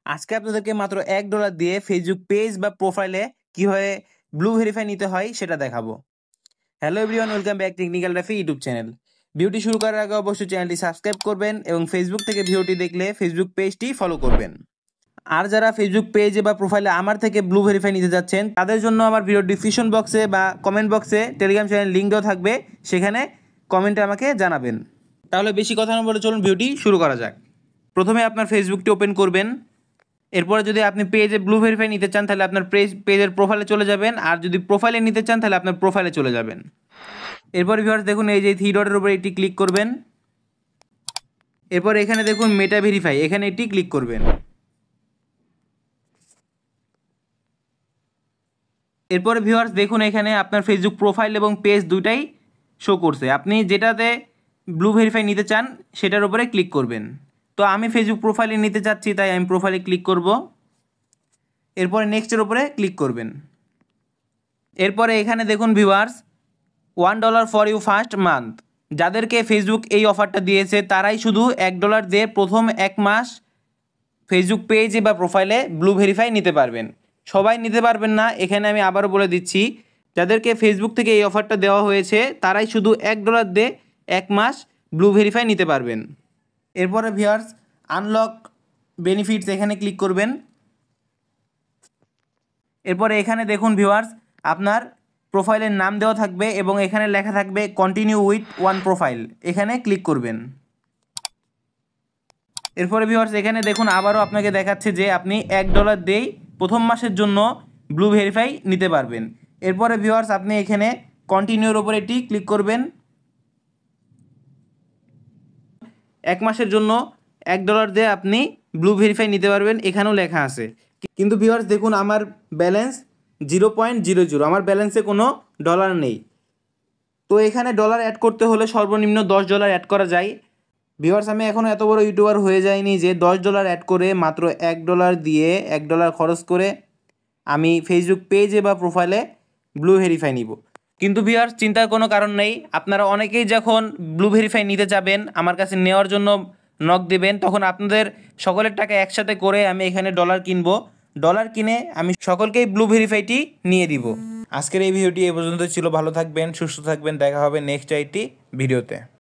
আজকে আপনাদেরকে মাত্র $1 দিয়ে ফেসবুক পেজ বা প্রোফাইলে কিভাবে ব্লু ভেরিফাই নিতে হয় সেটা দেখাবো। Hello everyone, welcome back technical Rafi YouTube channel. ভিডিওটি শুরু করার আগে অবশ্যই চ্যানেলটি সাবস্ক্রাইব করবেন এবং ফেসবুক থেকে ভিডিওটি দেখলে ফেসবুক পেজটি ফলো করবেন। আর যারা ফেসবুক পেজে বা প্রোফাইলে আমার থেকে ব্লু ভেরিফাই নিতে যাচ্ছেন তাদের জন্য আমার ভিডিও ডিসক্রিপশন বক্সে বা কমেন্ট বক্সে টেলিগ্রাম চ্যানেল লিঙ্ক দেওয়া থাকবে, সেখানে কমেন্টে আমাকে জানাবেন। তাহলে বেশি কথা না বলে চলুন ভিডিওটি শুরু করা যাক। প্রথমে আপনার ফেসবুকটি ওপেন করবেন। এরপরে যদি আপনি পেজে ব্লু ভেরিফাই নিতে চান তাহলে আপনার পেজের প্রোফাইলে চলে যাবেন, আর যদি প্রোফাইলে নিতে চান তাহলে আপনার প্রোফাইলে চলে যাবেন। এরপর ভিউয়ার্স দেখুন এই যে থ্রি ডটের উপরে এটি ক্লিক করবেন। এরপর এখানে দেখুন মেটা ভেরিফাই, এখানে এটি ক্লিক করবেন। এরপরে ভিউয়ার্স দেখুন এখানে আপনার ফেসবুক প্রোফাইল এবং পেজ দুটাই শো করছে। আপনি যেটাতে ব্লু ভেরিফাই নিতে চান সেটার উপরে ক্লিক করবেন। তো আমি ফেসবুক প্রোফাইলে নিতে চাচ্ছি, তাই আমি প্রোফাইলে ক্লিক করব। এরপরে নেক্সটের উপরে ক্লিক করবেন। এরপরে এখানে দেখুন viewers $1 for you first month. যাদেরকে ফেসবুক এই অফারটা দিয়েছে তারাই শুধু $1 দিয়ে প্রথম 1 মাস ফেসবুক পেজে বা প্রোফাইলে ব্লু ভেরিফাই নিতে পারবেন। সবাই নিতে পারবেন না, এখানে আমি আবারও বলে দিচ্ছি। যাদেরকে ফেসবুক থেকে এই অফারটা দেওয়া হয়েছে তারাই শুধু $1 দিয়ে 1 মাস ব্লু ভেরিফাই নিতে পারবেন। এরপরে ভিউয়ার্স আনলক বেনিফিটস, এখানে ক্লিক করবেন। এরপরে এখানে দেখুন ভিউয়ার্স আপনার প্রোফাইলের নাম দেওয়া থাকবে এবং এখানে লেখা থাকবে কন্টিনিউ উইথ ওয়ান প্রোফাইল, এখানে ক্লিক করবেন। এরপরে ভিউয়ার্স এখানে দেখুন আবারও আপনাকে দেখাচ্ছে যে আপনি $1 দিয়েই প্রথম মাসের জন্য ব্লু ভেরিফাই নিতে পারবেন। এরপরে ভিউয়ার্স আপনি এখানে কন্টিনিউর ওপর এটি ক্লিক করবেন। 1 মাসের জন্য $1 দিয়ে আপনি ব্লু ভেরিফাই নিতে পারবেন, এখানেও লেখা আছে। কিন্তু ভিউয়ার্স দেখুন আমার ব্যালেন্স 0.00, আমার ব্যালেন্সে কোনো ডলার নেই। তো এখানে ডলার অ্যাড করতে হলে সর্বনিম্ন $10 অ্যাড করা যায়। ভিউয়ার্স আমি এখনও এত বড় ইউটিউবার হয়ে যায়নি যে $10 অ্যাড করে মাত্র $1 দিয়ে $1 খরচ করে আমি ফেসবুক পেজে বা প্রোফাইলে ব্লু ভেরিফাই নিব। কিন্তু ভিউয়ার্স চিন্তার কোনো কারণ নেই, আপনারা অনেকেই যখন ব্লু ভেরিফাই নিতে যাবেন আমার কাছে নেওয়ার জন্য নক দেবেন, তখন আপনাদের সকলের টাকা একসাথে করে আমি এখানে ডলার কিনবো। ডলার কিনে আমি সকলকেই ব্লু ভেরিফাইটি নিয়ে দিব। আজকের এই ভিডিওটি এই পর্যন্ত ছিল। ভালো থাকবেন, সুস্থ থাকবেন, দেখা হবে নেক্সট একটি ভিডিওতে।